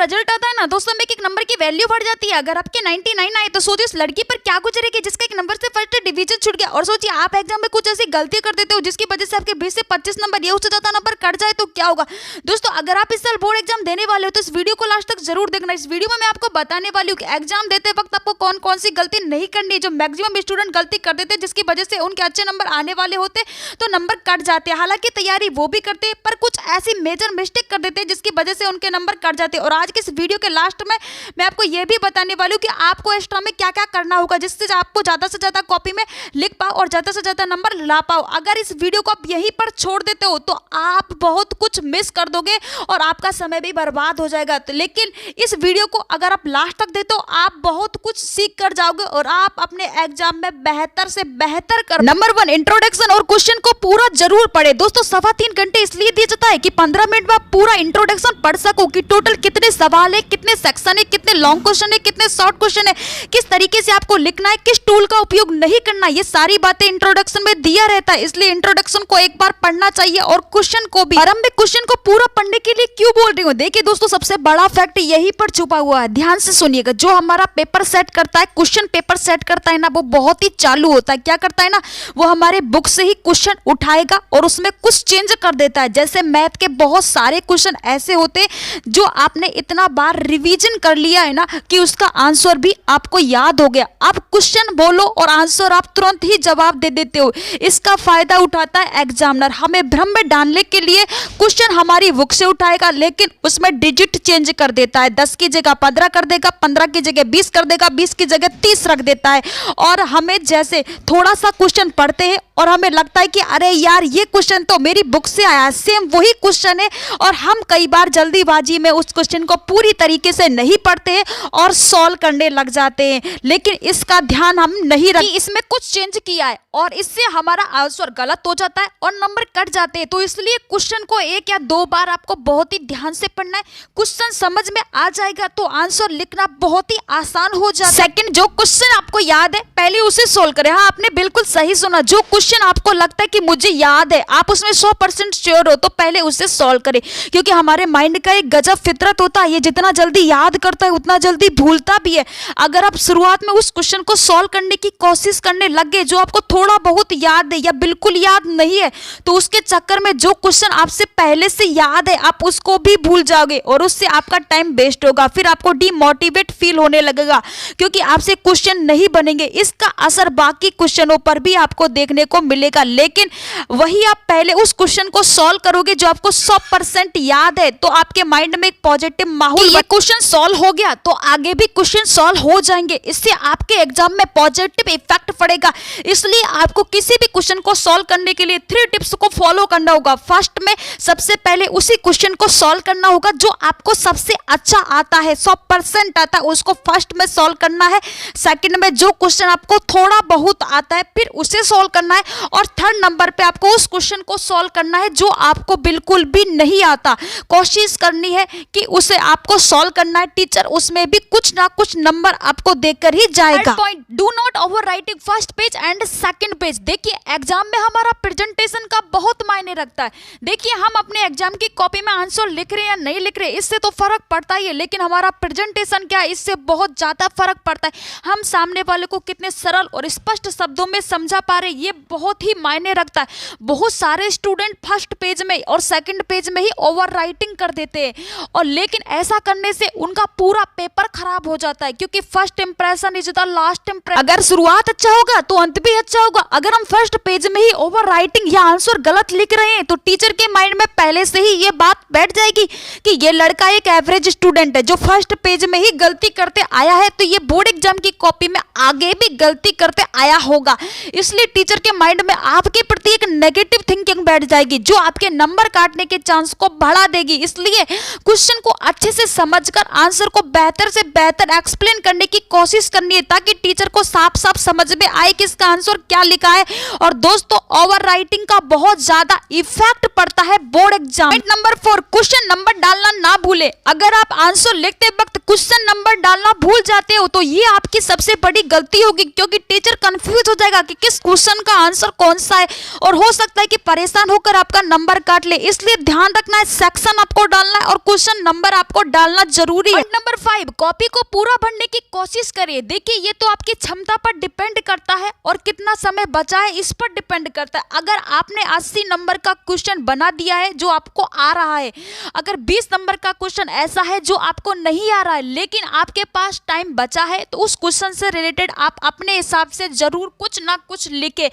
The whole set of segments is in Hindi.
रिजल्ट आता है ना दोस्तों में एक नंबर की वैल्यू बढ़ जाती है। अगर आपके 99 आए तो सोचिए उस लड़की पर क्या गुजरेगी जिसका एक नंबर से फर्स्ट डिवीजन छूट गया। और सोचिए आप एग्जाम में कुछ ऐसी गलती कर देते हो जिसकी वजह से आपके 20 से 25 नंबर या उससे ज्यादा नंबर कट जाए तो क्या होगा। दोस्तों अगर आप इस साल बोर्ड एग्जाम देने वाले हो तो इस वीडियो को लास्ट तक जरूर देखना। इस वीडियो में मैं आपको बताने वाली हूँ कि एग्जाम देते वक्त आपको कौन कौन सी गलती नहीं करनी है, जो मैक्सिमम स्टूडेंट गलती कर देते हैं जिसकी वजह से उनके अच्छे नंबर आने वाले होते तो नंबर कट जाते हैं। हालांकि तैयारी वो भी करते हैं पर कुछ ऐसी मेजर मिस्टेक कर देते हैं जिसकी वजह से उनके नंबर कट जाते हैं। और आज के इस वीडियो के लास्ट में मैं आपको यह भी बताने वाली हूँ कि आपको एक्स्ट्रा में क्या क्या करना होगा जिससे आपको ज्यादा से ज्यादा कॉपी में लिख पाओ और ज्यादा से ज्यादा नंबर ला पाओ। अगर इस वीडियो को आप यहीं पर छोड़ देते हो तो आप बहुत कुछ मिस कर दोगे और आपका समय भी बर्बाद हो जाएगा। तो लेकिन इस वीडियो को अगर आप लास्ट तक देते हो आप बहुत कुछ सीख कर जाओगे और आप अपने एग्जाम में बेहतर से बेहतर कर। नंबर 1, इंट्रोडक्शन और क्वेश्चन को पूरा जरूर पढ़े। दोस्तों 3.5 घंटे इसलिए दिया जाता है कि 15 मिनट में आप पूरा इंट्रोडक्शन पढ़ सको कि टोटल कितने सवाल है, कितने सेक्शन है, कितने लॉन्ग क्वेश्चन है, कितने शॉर्ट क्वेश्चन है, किस तरीके से आपको लिखना है, किस टूल का उपयोग नहीं करना, ये सारी बातें इंट्रोडक्शन में दिया रहता है। इसलिए इंट्रोडक्शन को एक बार पढ़ना चाहिए और क्वेश्चन को भी। और मैं क्वेश्चन को पूरा पढ़ने के लिए क्यों बोल रही हूँ, देखिए दोस्तों सबसे बड़ा फैक्ट यही पर छुपा हुआ है। ध्यान से सुनिएगा, जो हमारा पेपर सेट करता है, क्वेश्चन पेपर सेट करता है ना, वो बहुत ही चालू होता है। क्या करता है ना, वो हमारे बुक से ही क्वेश्चन उठाएगा और उसमें कुछ चेंज कर देता है। जैसे मैथ के बहुत सारे क्वेश्चन ऐसे होते हैं जो आपने इतना बार रिवीजन कर लिया है ना कि उसका आंसर भी आपको याद हो गया। आप क्वेश्चन बोलो और आंसर आप तुरंत ही जवाब दे देते हो। इसका फायदा उठाता है एग्जामिनर। हमें भ्रम में डालने के लिए क्वेश्चन हमारी बुक से उठाएगा लेकिन उसमें डिजिट चेंज कर देता है। 10 की जगह 15 कर देगा, 15 की जगह 20 कर देगा, 20 की जगह 30 रख देता है। और हमें जैसे थोड़ा सा क्वेश्चन पढ़ते हैं और हमें लगता है कि अरे यार ये क्वेश्चन तो मेरी बुक से आया, सेम वही क्वेश्चन है, और हम कई बार जल्दीबाजी में उस क्वेश्चन को पूरी तरीके से नहीं पढ़ते हैं और सॉल्व करने लग जाते हैं। लेकिन इसका ध्यान हम नहीं रखते, इसमें कुछ चेंज किया है और इससे हमारा आंसर गलत हो जाता है और नंबर कट जाते हैं। तो इसलिए क्वेश्चन को 1 या 2 बार आपको बहुत ही ध्यान से पढ़ना है। क्वेश्चन समझ में आ जाएगा तो आंसर लिखना बहुत ही आसान हो जाता है। सेकंड, जो क्वेश्चन आपको याद है पहले उसे सोल्व करें। हाँ, आपने बिल्कुल सही सुना, जो क्वेश्चन आपको लगता है कि मुझे याद है, आप उसमें 100% श्योर हो तो पहले उसे सॉल्व करें। क्योंकि हमारे माइंड का एक गजब फितरत होता है, ये जितना जल्दी याद करता है उतना जल्दी भूलता भी है। अगर आप शुरुआत में उस क्वेश्चन को सॉल्व करने की कोशिश करने लग गए जो आपको थोड़ा बहुत याद है या बिल्कुल याद नहीं है, तो उसके चक्कर में जो क्वेश्चन आपसे पहले से याद है आप उसको भी भूल जाओगे और उससे आपका टाइम वेस्ट होगा। फिर आपको डिमोटिवेट फील होने लगेगा क्योंकि आपसे क्वेश्चन नहीं बनेंगे। इसका असर बाकी क्वेश्चनों पर भी आपको देखने को मिलेगा। लेकिन वही आप पहले उस क्वेश्चन को सॉल्व करोगे जो आपको 100% याद है तो आपके माइंड में एक पॉजिटिव माहौल, ये क्वेश्चन सॉल्व हो गया तो आगे भी क्वेश्चन सॉल्व हो जाएंगे। इससे आपके एग्जाम में पॉजिटिव इफेक्ट पड़ेगा। इसलिए आपको किसी भी क्वेश्चन को सॉल्व करने के लिए 3 टिप्स को फॉलो करना होगा। फर्स्ट में सबसे पहले उसी क्वेश्चन को सॉल्व करना होगा जो आपको सबसे अच्छा आता है, 100% आता है, उसको फर्स्ट में सॉल्व करना है। सेकंड में जो क्वेश्चन आपको थोड़ा बहुत आता है फिर उसे सॉल्व करना है। और थर्ड नंबर पे आपको उस क्वेश्चन को सॉल्व करना है जो आपको बिल्कुल भी नहीं आता। कोशिश करनी है कि उसे आपको सॉल्व करना है। टीचर उसमें भी कुछ ना कुछ नंबर आपको देकर ही जाएगा। Point, do not over writing first page and second page. देखिए एग्जाम में हमारा प्रेजेंटेशन का बहुत मायने रखता है। देखिए हम अपने एग्जाम की कॉपी में आंसर लिख रहे हैं या नहीं लिख रहे इससे तो फर्क पड़ता ही है, लेकिन हमारा प्रेजेंटेशन क्या है इससे बहुत ज्यादा फर्क पड़ता है। हम सामने वाले को कितने सरल और स्पष्ट शब्दों में समझा पा रहे ये बहुत ही मायने रखता है। बहुत सारे स्टूडेंट फर्स्ट पेज में और सेकंड पेज में ही ओवर राइटिंग कर देते हैं और लेकिन ऐसा करने से उनका पूरा पेपर खराब हो जाता है क्योंकि first impression is the last impression. अगर शुरुआत अच्छा होगा तो अंत भी अच्छा होगा। अगर हम फर्स्ट पेज में ही ओवर राइटिंग या आंसर गलत लिख रहे हैं तो टीचर के माइंड में पहले से ही ये बात बैठ जाएगी कि ये लड़का एक एवरेज स्टूडेंट है जो फर्स्ट पेज में ही गलती करते आया है, तो ये बोर्ड एग्जाम की कॉपी में आगे भी गलती करते आया होगा। इसलिए टीचर के माइंड में आपके प्रति एक नेगेटिव थिंकिंग बैठ जाएगी जो आपके नंबर काटने के चांस को बढ़ा देगी। इसलिए क्वेश्चन को अच्छे से समझकर आंसर को बेहतर से बेहतर एक्सप्लेन करने की कोशिश करनी है ताकि टीचर को साफ साफ समझ में आए कि इसका आंसर क्या लिखा है। और दोस्तों ओवर राइटिंग का बहुत ज्यादा इफेक्ट पड़ता है board exam. Number 4, question number डालना ना भूले। अगर आप आंसर लिखते वक्त क्वेश्चन नंबर डालना भूल जाते हो तो ये आपकी सबसे बड़ी गलती होगी क्योंकि टीचर कंफ्यूज हो जाएगा कि किस क्वेश्चन का आंसर कौन सा है और हो सकता है कि परेशान होकर आपका नंबर काट ले। इसलिए ध्यान रखना है सेक्शन आपको डालना है और क्वेश्चन नंबर आप आपको डालना जरूरी है। नंबर 5, कॉपी को पूरा भरने की कोशिश करिए। देखिए ये तो आपकी क्षमता पर डिपेंड करता है और कितना समय बचा है इस पर डिपेंड करता है। अगर आपने 80 नंबर का क्वेश्चन बना दिया है जो आपको आ रहा है, अगर 20 नंबर का क्वेश्चन ऐसा है जो आपको नहीं आ रहा है लेकिन आपके पास टाइम बचा है, तो उस क्वेश्चन से रिलेटेड आप अपने हिसाब से जरूर कुछ ना कुछ लिखे,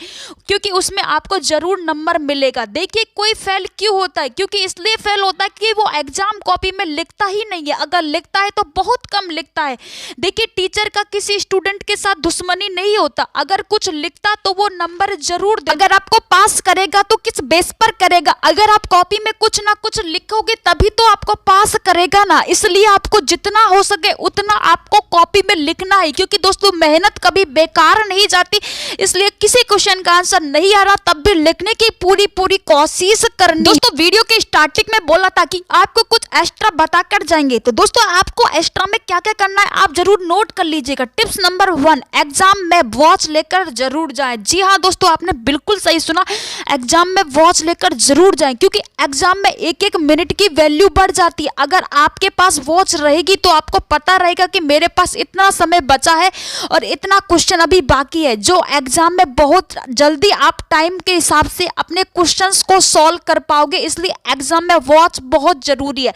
क्योंकि उसमें आपको जरूर नंबर मिलेगा। देखिए कोई फेल क्यों होता है, क्योंकि इसलिए फेल होता है कि वो एग्जाम कॉपी में लिखता ही नहीं है, अगर लिखता है तो बहुत कम लिखता है। देखिए टीचर का किसी स्टूडेंट के साथ दुश्मनी नहीं होता, अगर कुछ लिखता तो वो नंबर जरूर दे। अगर आपको पास करेगा तो किस बेस पर करेगा, अगर आप कॉपी में कुछ ना कुछ लिखोगे तभी तो आपको पास करेगा ना। इसलिए आपको जितना हो सके उतना आपको कॉपी में लिखना है, क्योंकि दोस्तों मेहनत कभी बेकार नहीं जाती। इसलिए किसी क्वेश्चन का आंसर नहीं आ रहा तब भी लिखने की पूरी कोशिश करनी। दोस्तों वीडियो के स्टार्टिंग में बोला था कि आपको कुछ एक्स्ट्रा बताकर जाएंगे, तो दोस्तों आपको एक्स्ट्रा में क्या क्या करना है आप जरूर नोट कर लीजिएगा। टिप्स नंबर 1, एग्जाम में वॉच लेकर जरूर जाएं। जी हाँ दोस्तों आपने बिल्कुल सही सुना, एग्जाम में वॉच लेकर जरूर जाएं, क्योंकि एग्जाम में एक एक मिनट की वैल्यू बढ़ जाती है। अगर आपके पास वॉच रहेगी तो आपको पता रहेगा कि मेरे पास इतना समय बचा है और इतना क्वेश्चन अभी बाकी है, जो एग्जाम में बहुत जल्दी आप टाइम के हिसाब से अपने क्वेश्चंस को सॉल्व कर पाओगे। इसलिए एग्जाम में वॉच बहुत जरूरी है।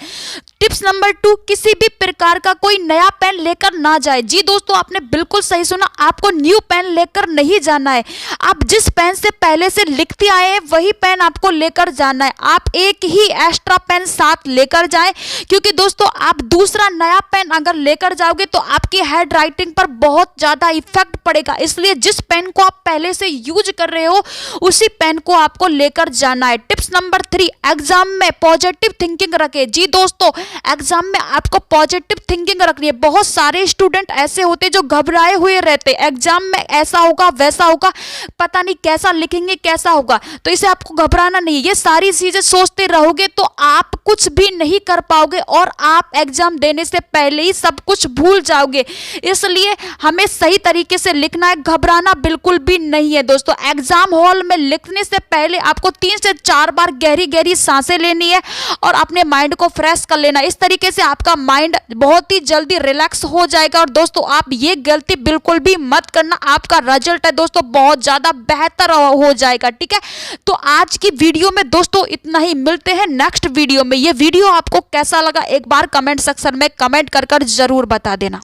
टिप्स नंबर 2, किसी भी प्रकार का कोई नया पेन लेकर ना जाए। जी दोस्तों आपने बिल्कुल सही सुना, आपको न्यू पेन लेकर नहीं जाना है। आप जिस पेन से पहले से लिखते आए हैं वही पेन आपको लेकर जाना है। आप एक ही एक्स्ट्रा पेन साथ लेकर जाएं, क्योंकि दोस्तों आप दूसरा नया पेन अगर लेकर जाओगे तो आपकी हैंड राइटिंग पर बहुत ज्यादा इफेक्ट पड़ेगा। इसलिए जिस पेन को आप पहले से यूज कर रहे हो उसी पेन को आपको लेकर जाना है। टिप्स नंबर 3, एग्जाम में पॉजिटिव थिंकिंग रखें। जी दोस्तों एग्जाम में आपको पॉजिटिव थिंकिंग रखनी है। बहुत सारे स्टूडेंट ऐसे होते जो घबराए हुए रहते, एग्जाम में ऐसा होगा वैसा होगा, पता नहीं कैसा लिखेंगे कैसा होगा, तो इसे आपको घबराना नहीं। ये सारी चीजें सोचते रहोगे तो आप कुछ भी नहीं कर पाओगे और आप एग्जाम देने से पहले ही सब कुछ भूल जाओगे। इसलिए हमें सही तरीके से लिखना है, घबराना बिल्कुल भी नहीं है। दोस्तों एग्जाम हॉल में लिखने से पहले आपको 3 से 4 बार गहरी गहरी सांसें लेनी है और अपने माइंड को फ्रेश कर लेना। इस तरीके से आपका माइंड बहुत ही जल्दी रिलैक्स हो जाएगा। और दोस्तों आप ये गलती बिल्कुल भी मत करना, आपका रिजल्ट है दोस्तों बहुत ज्यादा बेहतर हो जाएगा। ठीक है, तो आज की वीडियो में दोस्तों इतना ही, मिलते हैं नेक्स्ट वीडियो में। ये वीडियो आपको कैसा लगा एक बार कमेंट सेक्शन में कमेंट कर जरूर बता देना।